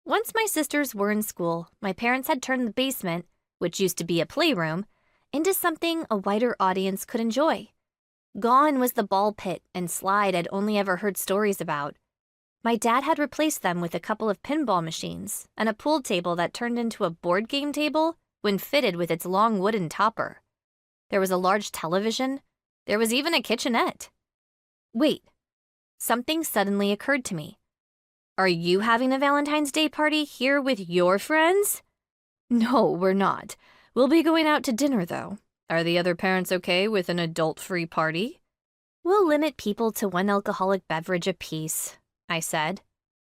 Once my sisters were in school, my parents had turned the basement, which used to be a playroom, into something a wider audience could enjoy. Gone was the ball pit and slide I'd only ever heard stories about. My dad had replaced them with a couple of pinball machines and a pool table that turned into a board game table when fitted with its long wooden topper. There was a large television. There was even a kitchenette. Wait, something suddenly occurred to me. Are you having a Valentine's Day party here with your friends? No, we're not. We'll be going out to dinner, though. Are the other parents okay with an adult-free party? We'll limit people to one alcoholic beverage apiece, I said.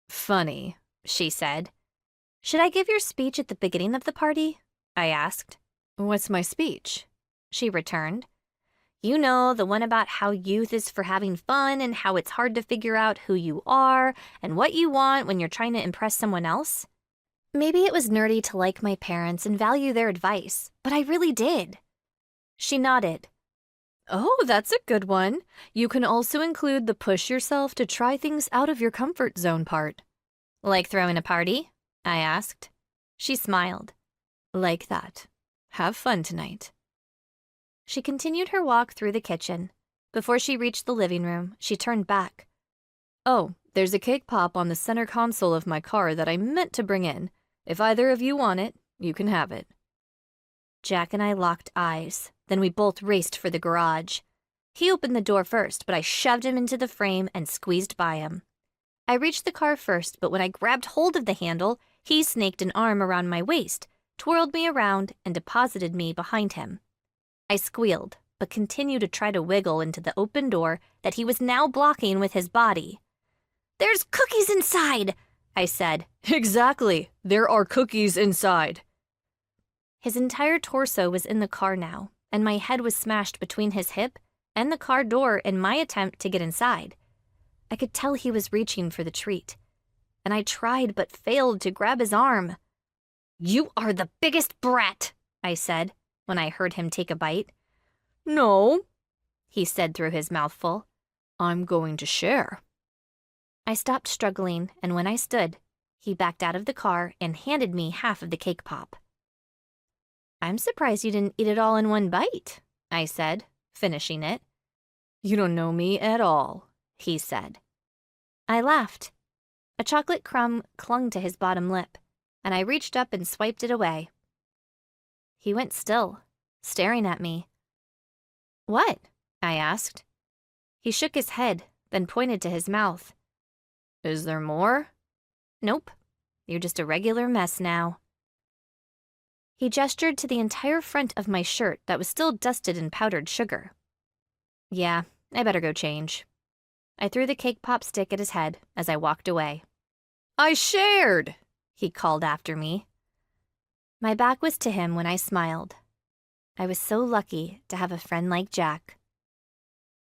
Funny, she said. Should I give your speech at the beginning of the party? I asked. What's my speech? She returned. You know, the one about how youth is for having fun and how it's hard to figure out who you are and what you want when you're trying to impress someone else. Maybe it was nerdy to like my parents and value their advice, but I really did. She nodded. Oh, that's a good one. You can also include the push yourself to try things out of your comfort zone part. Like throwing a party? I asked. She smiled. Like that. Have fun tonight. She continued her walk through the kitchen. Before she reached the living room, she turned back. Oh, there's a cake pop on the center console of my car that I meant to bring in. If either of you want it, you can have it. Jack and I locked eyes. Then we both raced for the garage. He opened the door first, but I shoved him into the frame and squeezed by him. I reached the car first, but when I grabbed hold of the handle, he snaked an arm around my waist, twirled me around, and deposited me behind him. I squealed, but continued to try to wiggle into the open door that he was now blocking with his body. There's cookies inside, I said. Exactly. There are cookies inside. His entire torso was in the car now, and my head was smashed between his hip and the car door in my attempt to get inside. I could tell he was reaching for the treat, and I tried but failed to grab his arm. You are the biggest brat, I said when I heard him take a bite. No, he said through his mouthful. I'm going to share. I stopped struggling, and when I stood, he backed out of the car and handed me half of the cake pop. I'm surprised you didn't eat it all in one bite, I said, finishing it. You don't know me at all, he said. I laughed. A chocolate crumb clung to his bottom lip, and I reached up and swiped it away. He went still, staring at me. What? I asked. He shook his head, then pointed to his mouth. Is there more? Nope. You're just a regular mess now. He gestured to the entire front of my shirt that was still dusted in powdered sugar. Yeah, I better go change. I threw the cake pop stick at his head as I walked away. I shared, he called after me. My back was to him when I smiled. I was so lucky to have a friend like Jack.